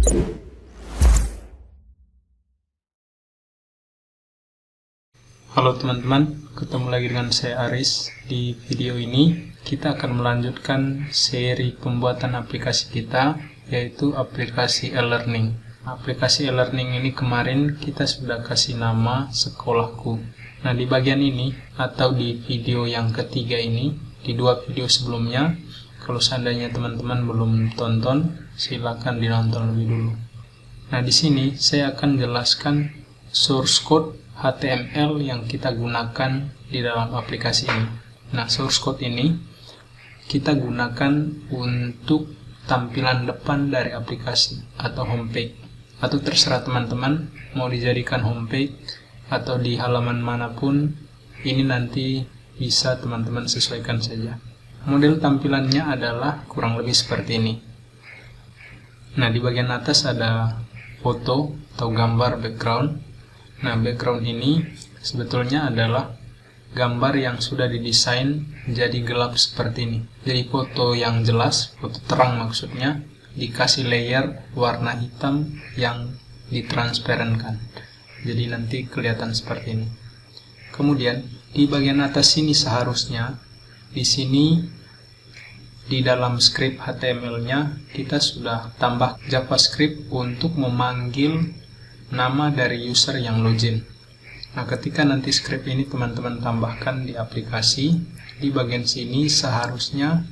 Halo teman-teman, ketemu lagi dengan saya Aris. Di video ini kita akan melanjutkan seri pembuatan aplikasi kita, yaitu aplikasi e-learning. Aplikasi e-learning ini kemarin kita sudah kasih nama sekolahku. Nah, di bagian ini atau di video yang ketiga ini, di dua video sebelumnya, kalau seandainya teman-teman belum tonton, silakan dinonton lebih dulu. Nah, di sini saya akan jelaskan source code HTML yang kita gunakan di dalam aplikasi ini. Nah, source code ini kita gunakan untuk tampilan depan dari aplikasi atau homepage, atau terserah teman-teman mau dijadikan homepage atau di halaman manapun, ini nanti bisa teman-teman sesuaikan saja. Model tampilannya adalah kurang lebih seperti ini. Nah, di bagian atas ada foto atau gambar background. Nah, background ini sebetulnya adalah gambar yang sudah didesain jadi gelap seperti ini. Jadi foto yang jelas, foto terang maksudnya, dikasih layer warna hitam yang ditransparankan. Jadi nanti kelihatan seperti ini. Kemudian di bagian atas sini seharusnya, di sini di dalam script HTML-nya kita sudah tambah JavaScript untuk memanggil nama dari user yang login. Nah, ketika nanti script ini teman-teman tambahkan di aplikasi, di bagian sini seharusnya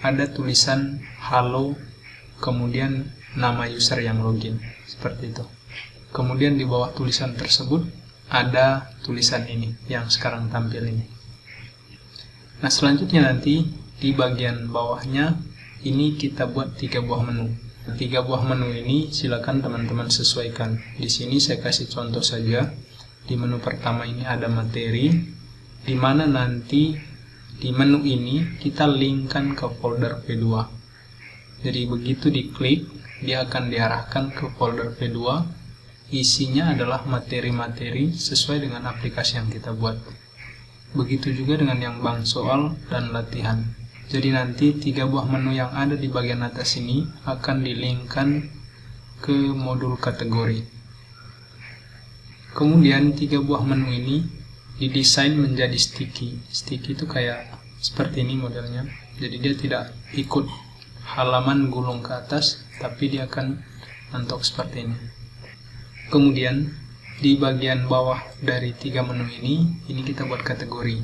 ada tulisan halo, kemudian nama user yang login, seperti itu. Kemudian di bawah tulisan tersebut ada tulisan ini yang sekarang tampil ini. Nah, selanjutnya nanti di bagian bawahnya ini kita buat 3 buah menu. 3 buah menu ini silakan teman-teman sesuaikan. Di sini saya kasih contoh saja. Di menu pertama ini ada materi, di mana nanti di menu ini kita linkkan ke folder P2. Jadi begitu diklik, dia akan diarahkan ke folder P2. Isinya adalah materi-materi sesuai dengan aplikasi yang kita buat. Begitu juga dengan yang bank soal dan latihan. Jadi nanti 3 buah menu yang ada di bagian atas ini akan dilinkkan ke modul kategori. Kemudian 3 buah menu ini didesain menjadi sticky. Sticky itu kayak seperti ini modelnya. Jadi dia tidak ikut halaman gulung ke atas, tapi dia akan mentok seperti ini. Kemudian di bagian bawah dari 3 menu ini kita buat kategori.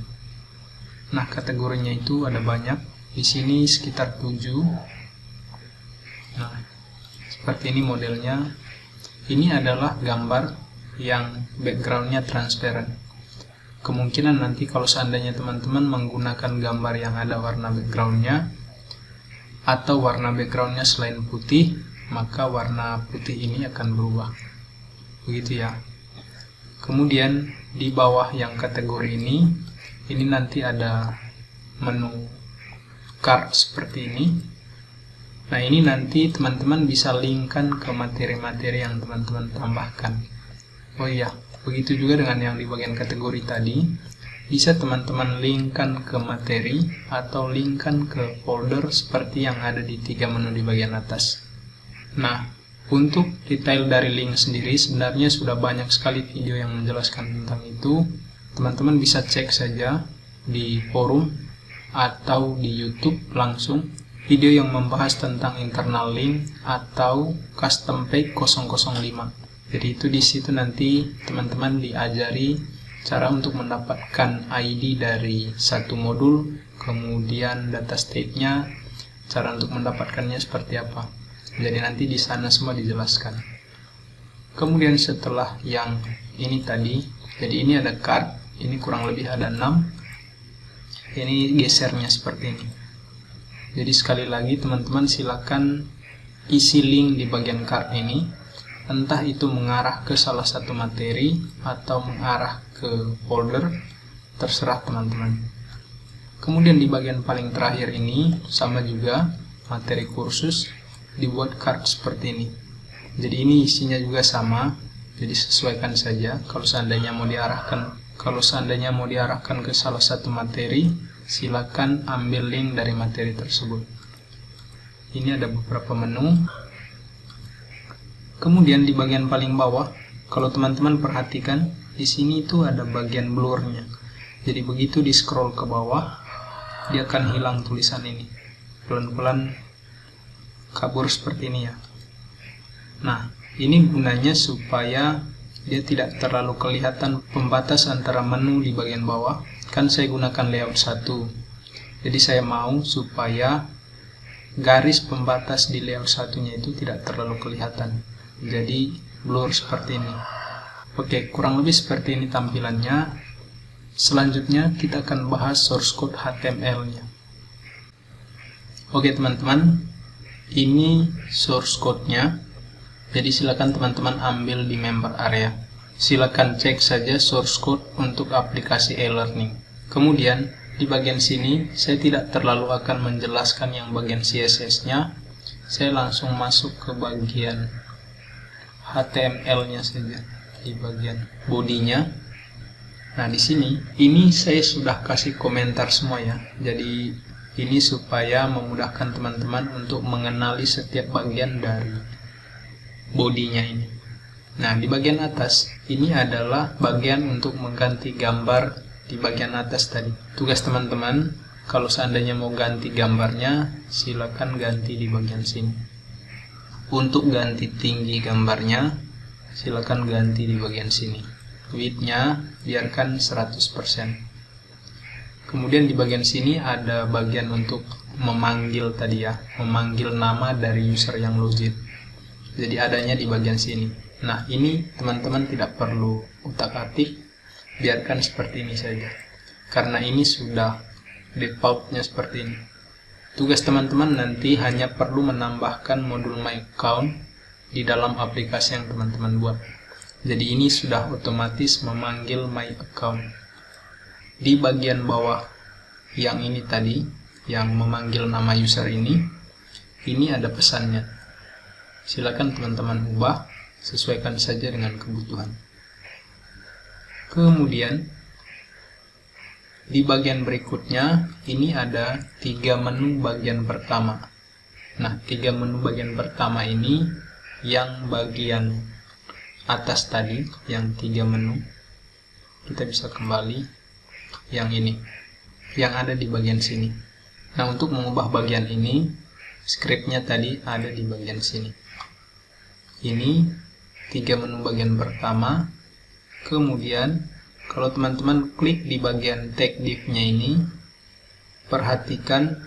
Nah, kategorinya itu ada banyak. Di sini sekitar 7. Nah, seperti ini modelnya. Ini adalah gambar yang backgroundnya transparent. Kemungkinan nanti kalau seandainya teman-teman menggunakan gambar yang ada warna backgroundnya, atau warna backgroundnya selain putih, maka warna putih ini akan berubah. Begitu ya. Kemudian di bawah yang kategori ini nanti ada menu card seperti ini. Nah, ini nanti teman-teman bisa linkkan ke materi-materi yang teman-teman tambahkan. Oh iya, begitu juga dengan yang di bagian kategori tadi, bisa teman-teman linkkan ke materi atau linkkan ke folder seperti yang ada di 3 menu di bagian atas. Nah, untuk detail dari link sendiri sebenarnya sudah banyak sekali video yang menjelaskan tentang itu. Teman-teman bisa cek saja di forum atau di YouTube langsung video yang membahas tentang internal link atau custom page 005. Jadi itu di situ nanti teman-teman diajari cara untuk mendapatkan ID dari satu modul, kemudian data state-nya, cara untuk mendapatkannya seperti apa. Jadi nanti di sana semua dijelaskan. Kemudian setelah yang ini tadi, jadi ini ada card, ini kurang lebih ada 6. Ini gesernya seperti ini. Jadi sekali lagi teman-teman silakan isi link di bagian card ini, entah itu mengarah ke salah satu materi atau mengarah ke folder, terserah teman-teman. Kemudian di bagian paling terakhir ini sama juga materi kursus, dibuat card seperti ini. Jadi ini isinya juga sama, jadi sesuaikan saja. Kalau seandainya mau diarahkan ke salah satu materi, silakan ambil link dari materi tersebut. Ini ada beberapa menu. Kemudian di bagian paling bawah, kalau teman-teman perhatikan, di sini itu ada bagian blurnya. Jadi begitu di scroll ke bawah, dia akan hilang tulisan ini. Pelan-pelan kabur seperti ini ya. Nah, ini gunanya supaya dia tidak terlalu kelihatan pembatas antara menu di bagian bawah. Kan saya gunakan layout 1. Jadi saya mau supaya garis pembatas di layout satunya itu tidak terlalu kelihatan. Jadi blur seperti ini. Oke, kurang lebih seperti ini tampilannya. Selanjutnya kita akan bahas source code HTML-nya. Oke teman-teman, ini source code-nya. Jadi silakan teman-teman ambil di member area. Silakan cek saja source code untuk aplikasi e-learning. Kemudian di bagian sini saya tidak terlalu akan menjelaskan yang bagian CSS-nya. Saya langsung masuk ke bagian HTML-nya saja, di bagian bodinya. Nah, di sini ini saya sudah kasih komentar semua ya. Jadi ini supaya memudahkan teman-teman untuk mengenali setiap bagian dari bodinya ini. Nah, di bagian atas ini adalah bagian untuk mengganti gambar di bagian atas tadi. Tugas teman-teman, kalau seandainya mau ganti gambarnya, silakan ganti di bagian sini. Untuk ganti tinggi gambarnya, silakan ganti di bagian sini. Width-nya biarkan 100%. Kemudian di bagian sini ada bagian untuk memanggil tadi ya, memanggil nama dari user yang login. Jadi adanya di bagian sini. Nah, ini teman-teman tidak perlu utak-atik, biarkan seperti ini saja. Karena ini sudah default-nya seperti ini. Tugas teman-teman nanti hanya perlu menambahkan modul My Account di dalam aplikasi yang teman-teman buat. Jadi ini sudah otomatis memanggil My Account. Di bagian bawah yang ini tadi, yang memanggil nama user ini ada pesannya. Silakan teman-teman ubah, sesuaikan saja dengan kebutuhan. Kemudian di bagian berikutnya ini ada 3 menu bagian pertama. Nah, 3 menu bagian pertama ini yang bagian atas tadi, yang 3 menu, kita bisa kembali yang ini, yang ada di bagian sini. Nah, untuk mengubah bagian ini, scriptnya tadi ada di bagian sini. Ini 3 menu bagian pertama. Kemudian kalau teman-teman klik di bagian tag div-nya ini, perhatikan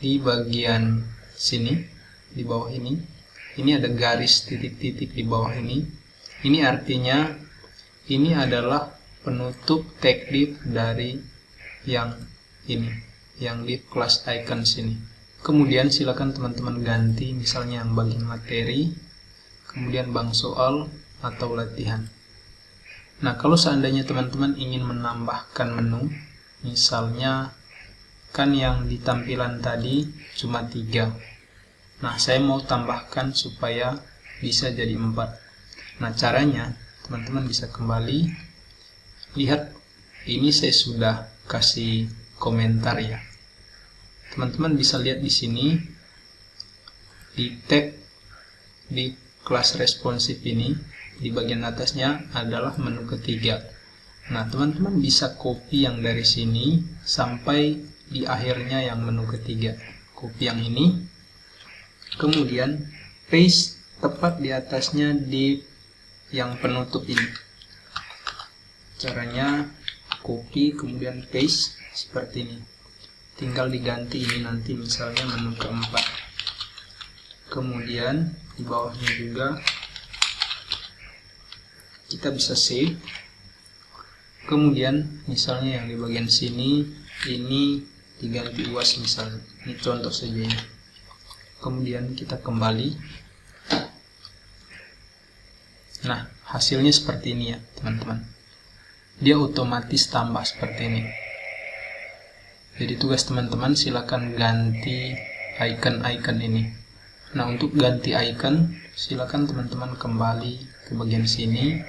di bagian sini, di bawah ini ada garis titik-titik di bawah ini. Ini artinya ini adalah penutup tag div dari yang ini, yang div class icon sini. Kemudian silakan teman-teman ganti misalnya yang bagian materi, kemudian bank soal atau latihan. Nah, kalau seandainya teman-teman ingin menambahkan menu, misalnya kan yang di tampilan tadi cuma 3. Nah, saya mau tambahkan supaya bisa jadi 4. Nah, caranya teman-teman bisa kembali. Lihat, ini saya sudah kasih komentar ya. Teman-teman bisa lihat di sini di tag di kelas responsif ini, di bagian atasnya adalah menu ketiga. Nah, teman-teman bisa copy yang dari sini sampai di akhirnya yang menu ketiga. Copy yang ini, kemudian paste tepat di atasnya di yang penutup ini. Caranya copy kemudian paste seperti ini. Tinggal diganti ini nanti misalnya menu keempat. Kemudian di bawahnya juga kita bisa save. Kemudian misalnya yang di bagian sini ini diganti UAS misalnya. Ini contoh saja ini. Kemudian kita kembali. Nah, hasilnya seperti ini ya teman-teman. Dia otomatis tambah seperti ini. Jadi tugas teman-teman silakan ganti icon-icon ini. Nah, untuk ganti icon silakan teman-teman kembali ke bagian sini,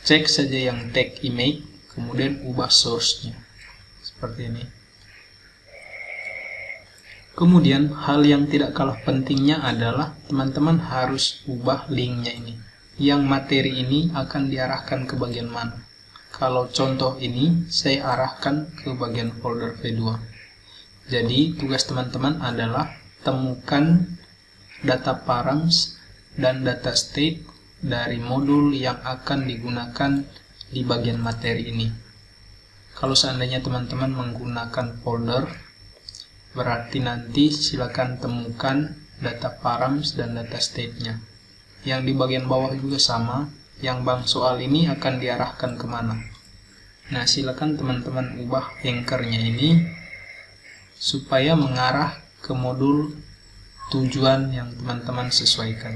cek saja yang tag image, kemudian ubah source-nya seperti ini. Kemudian hal yang tidak kalah pentingnya adalah teman-teman harus ubah linknya ini. Yang materi ini akan diarahkan ke bagian mana? Kalau contoh ini saya arahkan ke bagian folder V2. Jadi tugas teman-teman adalah temukan data params dan data state dari modul yang akan digunakan di bagian materi ini. Kalau seandainya teman-teman menggunakan folder, berarti nanti silakan temukan data params dan data state-nya. Yang di bagian bawah juga sama, yang bank soal ini akan diarahkan kemana. Nah, silakan teman-teman ubah anchor-nya ini supaya mengarah ke modul tujuan yang teman-teman sesuaikan.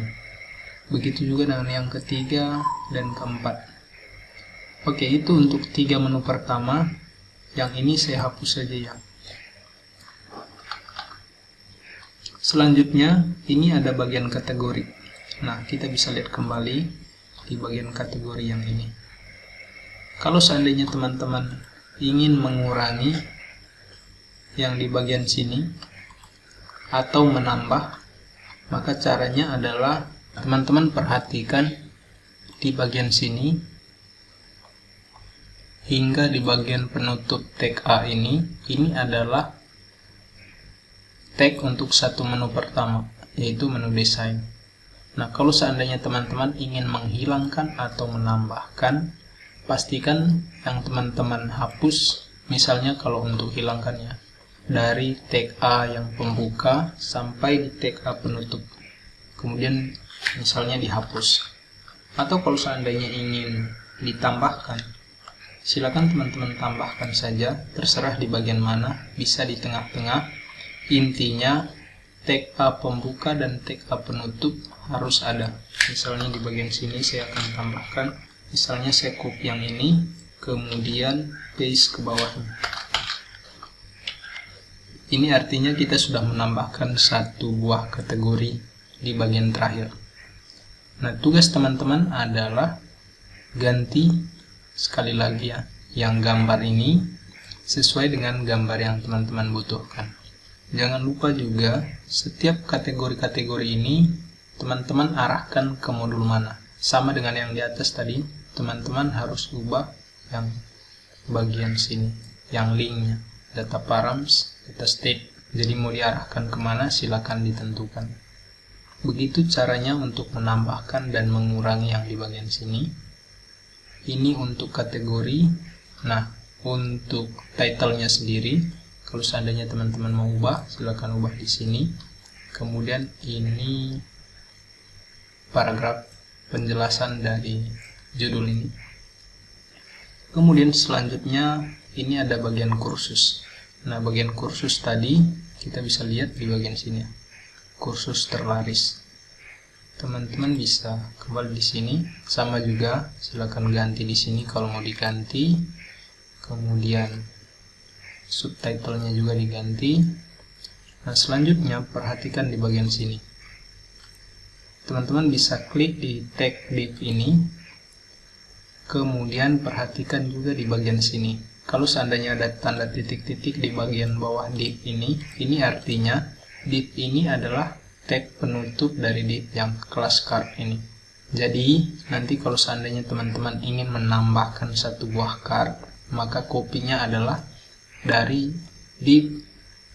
Begitu juga dengan yang ketiga dan keempat. Oke, itu untuk 3 menu pertama. Yang ini saya hapus saja ya. Selanjutnya, ini ada bagian kategori. Nah, kita bisa lihat kembali di bagian kategori yang ini. Kalau seandainya teman-teman ingin mengurangi yang di bagian sini atau menambah, maka caranya adalah teman-teman perhatikan di bagian sini hingga di bagian penutup tag A ini adalah tag untuk satu menu pertama, yaitu menu desain. Nah, kalau seandainya teman-teman ingin menghilangkan atau menambahkan, pastikan yang teman-teman hapus, misalnya kalau untuk hilangkannya, dari tag A yang pembuka sampai di tag A penutup. Kemudian misalnya dihapus. Atau kalau seandainya ingin ditambahkan, silakan teman-teman tambahkan saja, terserah di bagian mana, bisa di tengah-tengah. Intinya tag A pembuka dan tag A penutup harus ada. Misalnya di bagian sini saya akan tambahkan, misalnya saya copy yang ini, kemudian paste ke bawahnya. Ini artinya kita sudah menambahkan satu buah kategori di bagian terakhir. Nah, tugas teman-teman adalah ganti sekali lagi ya, yang gambar ini sesuai dengan gambar yang teman-teman butuhkan. Jangan lupa juga setiap kategori-kategori ini teman-teman arahkan ke modul mana. Sama dengan yang di atas tadi, teman-teman harus ubah yang bagian sini, yang linknya, data params, data state. Jadi mau diarahkan kemana silakan ditentukan. Begitu caranya untuk menambahkan dan mengurangi yang di bagian sini. Ini untuk kategori. Nah, untuk title-nya sendiri, kalau seandainya teman-teman mau ubah, silakan ubah di sini. Kemudian ini paragraf penjelasan dari judul ini. Kemudian selanjutnya ini ada bagian kursus. Nah, bagian kursus tadi kita bisa lihat di bagian sini. Kursus terlaris. Teman-teman bisa kembali di sini, sama juga silakan ganti di sini kalau mau diganti. Kemudian subtitlenya juga diganti. Nah, selanjutnya perhatikan di bagian sini. Teman-teman bisa klik di tag div ini. Kemudian perhatikan juga di bagian sini. Kalau seandainya ada tanda titik-titik di bagian bawah div ini artinya div ini adalah tag penutup dari div yang kelas card ini. Jadi, nanti kalau seandainya teman-teman ingin menambahkan satu buah card, maka kopinya adalah dari div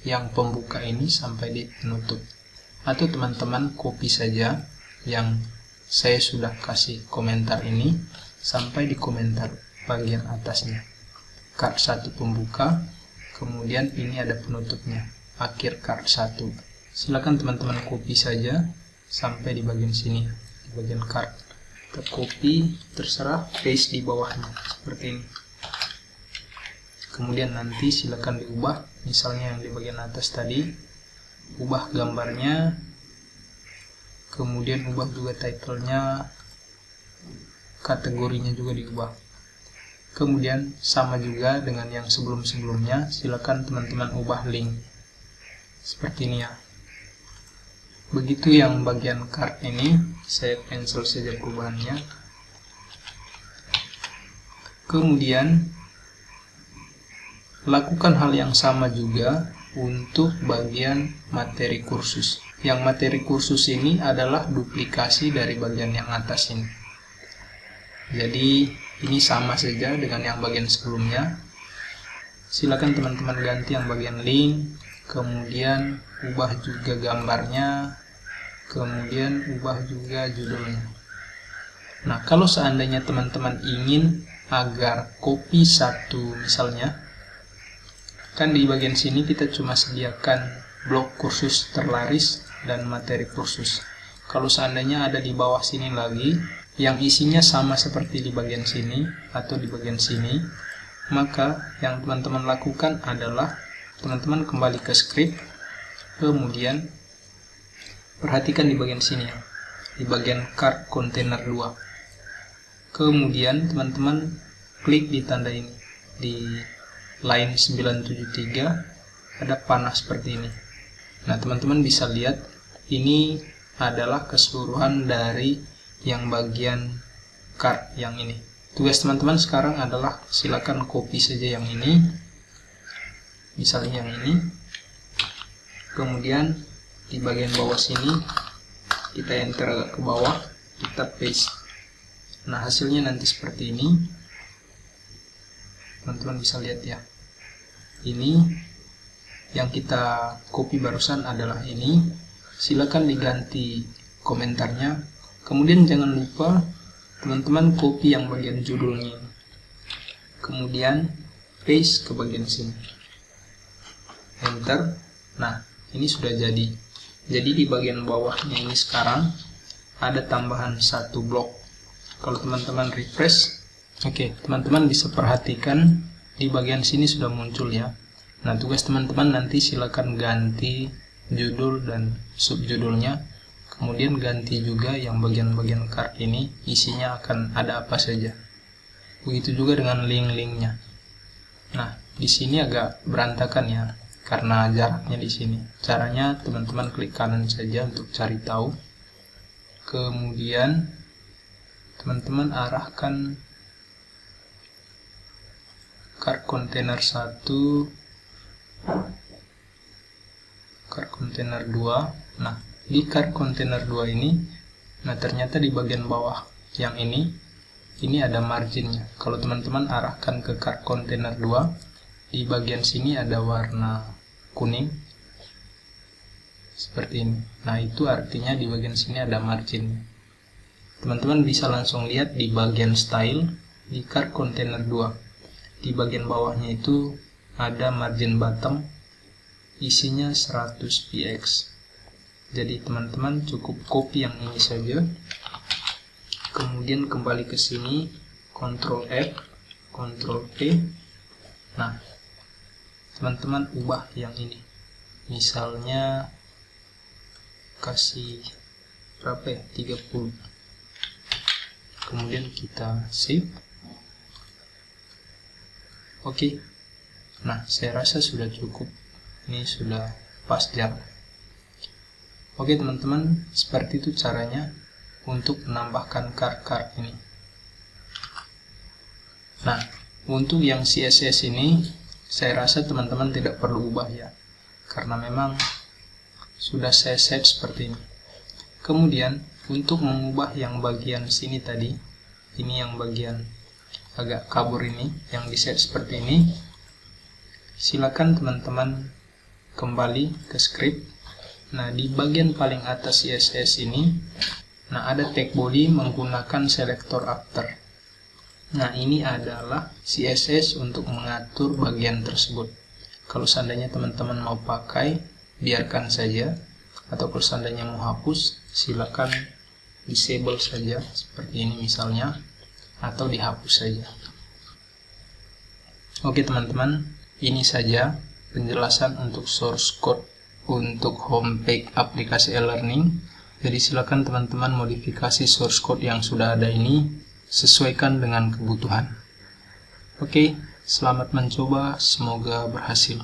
yang pembuka ini sampai div penutup. Atau teman-teman copy saja yang saya sudah kasih komentar ini sampai di komentar bagian atasnya. Card 1 pembuka, kemudian ini ada penutupnya, akhir card 1. Silakan teman-teman copy saja sampai di bagian sini, di bagian card. Kita copy, terserah, paste di bawahnya seperti ini. Kemudian nanti silakan diubah, misalnya yang di bagian atas tadi, ubah gambarnya, kemudian ubah juga title-nya, kategorinya juga diubah. Kemudian sama juga dengan yang sebelum-sebelumnya, silakan teman-teman ubah link seperti ini ya. Begitu yang bagian card ini, saya cancel saja perubahannya. Kemudian lakukan hal yang sama juga untuk bagian materi kursus. Yang materi kursus ini adalah duplikasi dari bagian yang atas ini. Jadi ini sama saja dengan yang bagian sebelumnya. Silakan teman-teman ganti yang bagian link, kemudian ubah juga gambarnya, kemudian ubah juga judulnya. Nah, kalau seandainya teman-teman ingin agar copy satu, misalnya kan di bagian sini kita cuma sediakan blok kursus terlaris dan materi kursus. Kalau seandainya ada di bawah sini lagi yang isinya sama seperti di bagian sini atau di bagian sini, maka yang teman-teman lakukan adalah teman-teman kembali ke script, kemudian perhatikan di bagian sini ya, di bagian card container 2. Kemudian teman-teman klik di tanda ini, di line 973 ada panah seperti ini. Nah, teman-teman bisa lihat ini adalah keseluruhan dari yang bagian card yang ini. Tugas teman-teman sekarang adalah silakan copy saja yang ini, misalnya yang ini, kemudian di bagian bawah sini kita enter agak ke bawah, kita paste. Nah, hasilnya nanti seperti ini. Teman-teman bisa lihat ya, ini yang kita copy barusan adalah ini. Silakan diganti komentarnya, kemudian jangan lupa teman-teman copy yang bagian judulnya, kemudian paste ke bagian sini, enter. Nah, ini sudah jadi. Jadi di bagian bawahnya ini sekarang ada tambahan satu blok. Kalau teman-teman refresh, oke, teman-teman bisa perhatikan di bagian sini sudah muncul ya. Nah, tugas teman-teman nanti silakan ganti judul dan subjudulnya, kemudian ganti juga yang bagian-bagian card ini isinya akan ada apa saja. Begitu juga dengan link-linknya. Nah, di sini agak berantakan ya karena jaraknya di sini. Caranya teman-teman klik kanan saja untuk cari tahu. Kemudian teman-teman arahkan card container 1, card container 2. Nah, di card container 2 ini, nah ternyata di bagian bawah yang ini ada marginnya. Kalau teman-teman arahkan ke card container 2, di bagian sini ada warna kuning seperti ini. Nah, itu artinya di bagian sini ada margin. Teman-teman bisa langsung lihat di bagian style di card container 2. Di bagian bawahnya itu ada margin bottom, isinya 100 px. Jadi teman-teman cukup copy yang ini saja. Kemudian kembali ke sini, Ctrl F, Ctrl V. Nah, teman-teman ubah yang ini. Misalnya kasih berapa ya? 30. Kemudian kita save. Oke. Nah, saya rasa sudah cukup. Ini sudah pas jarak. Oke teman-teman, seperti itu caranya untuk menambahkan card-card ini. Nah, untuk yang CSS ini, saya rasa teman-teman tidak perlu ubah ya, karena memang sudah saya set seperti ini. Kemudian, untuk mengubah yang bagian sini tadi, ini yang bagian agak kabur ini, yang di set seperti ini, silakan teman-teman kembali ke script. Nah, di bagian paling atas CSS ini, nah ada tag body menggunakan selector after. Nah, ini adalah CSS untuk mengatur bagian tersebut. Kalau seandainya teman-teman mau pakai, biarkan saja. Atau kalau seandainya mau hapus, silakan disable saja seperti ini misalnya, atau dihapus saja. Oke teman-teman, ini saja penjelasan untuk source code untuk homepage aplikasi e-learning. Jadi silakan teman-teman modifikasi source code yang sudah ada ini, sesuaikan dengan kebutuhan. Oke, selamat mencoba, semoga berhasil.